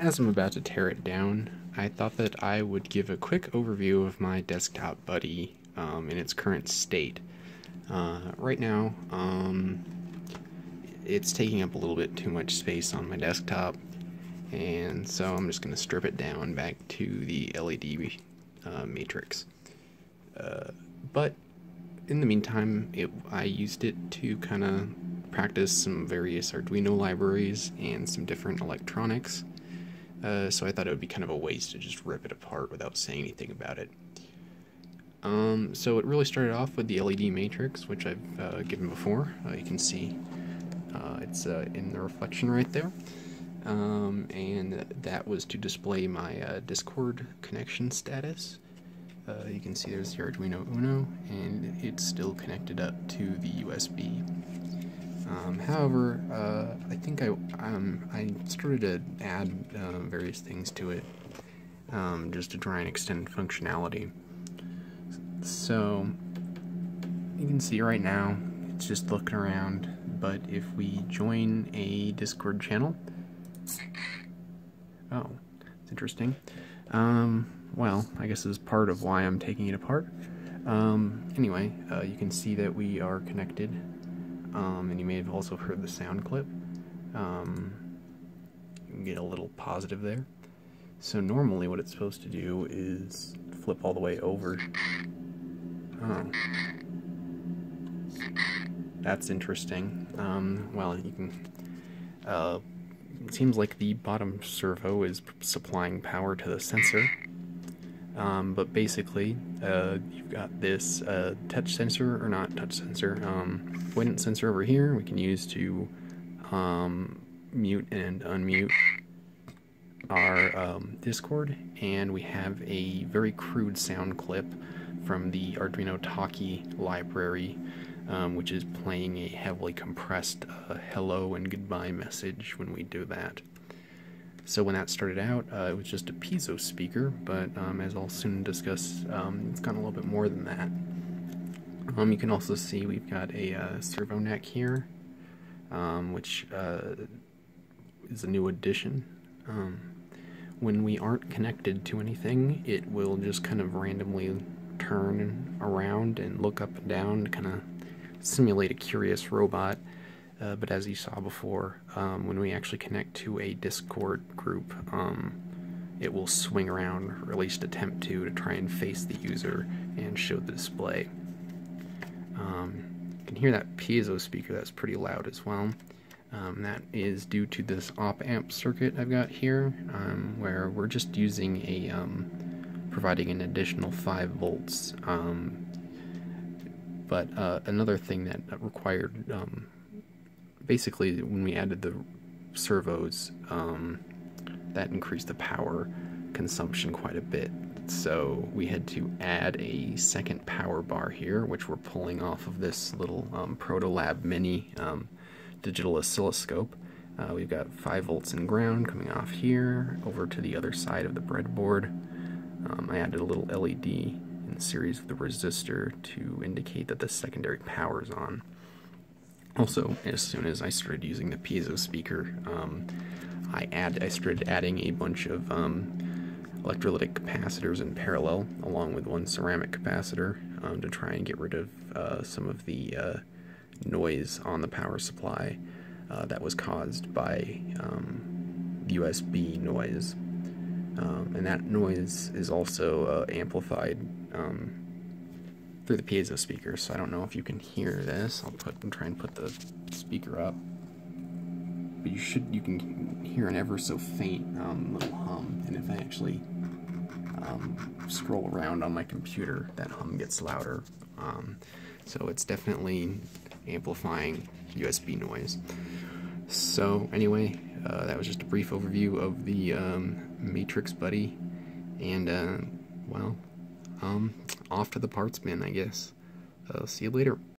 As I'm about to tear it down, I thought that I would give a quick overview of my DesktopBuddy in its current state. Right now, it's taking up a little bit too much space on my desktop, and so I'm just going to strip it down back to the LED matrix. But in the meantime, I used it to kind of practice some various Arduino libraries and some different electronics. So I thought it would be kind of a waste to just rip it apart without saying anything about it. So it really started off with the LED matrix, which I've given before. You can see it's in the reflection right there. And that was to display my Discord connection status. You can see there's the Arduino Uno, and it's still connected up to the USB. However, I think I started to add various things to it just to try and extend functionality. So you can see right now it's just looking around, but if we join a Discord channel, oh, it's interesting. Well, I guess this is part of why I'm taking it apart. Anyway, you can see that we are connected. And you may have also heard the sound clip. You can get a little positive there. So normally what it's supposed to do is flip all the way over. Oh. That's interesting. Well, you can... it seems like the bottom servo is supplying power to the sensor. But basically, you've got this touch sensor, or not touch sensor, avoidance sensor over here we can use to mute and unmute our Discord, and we have a very crude sound clip from the Arduino Talkie library, which is playing a heavily compressed hello and goodbye message when we do that. So when that started out, it was just a piezo speaker, but as I'll soon discuss, it's gotten a little bit more than that. You can also see we've got a servo neck here, which is a new addition. When we aren't connected to anything, it will just kind of randomly turn around and look up and down to kind of simulate a curious robot. But as you saw before, when we actually connect to a Discord group, it will swing around, or at least attempt to try and face the user and show the display. You can hear that piezo speaker, that's pretty loud as well. That is due to this op-amp circuit I've got here, where we're just using a, providing an additional 5 volts. But another thing that required, basically, when we added the servos, that increased the power consumption quite a bit. So we had to add a second power bar here, which we're pulling off of this little Protolab Mini digital oscilloscope. We've got 5 volts in ground coming off here over to the other side of the breadboard. I added a little LED in series with the resistor to indicate that the secondary power is on. Also, as soon as I started using the piezo speaker, I started adding a bunch of electrolytic capacitors in parallel, along with one ceramic capacitor, to try and get rid of some of the noise on the power supply that was caused by USB noise. And that noise is also amplified through the piezo speaker, so I don't know if you can hear this. I'll try and put the speaker up, but you can hear an ever so faint little hum, and if I actually scroll around on my computer, that hum gets louder. So it's definitely amplifying USB noise. So anyway, that was just a brief overview of the Matrix Buddy, and well, off to the parts bin, I guess. See you later.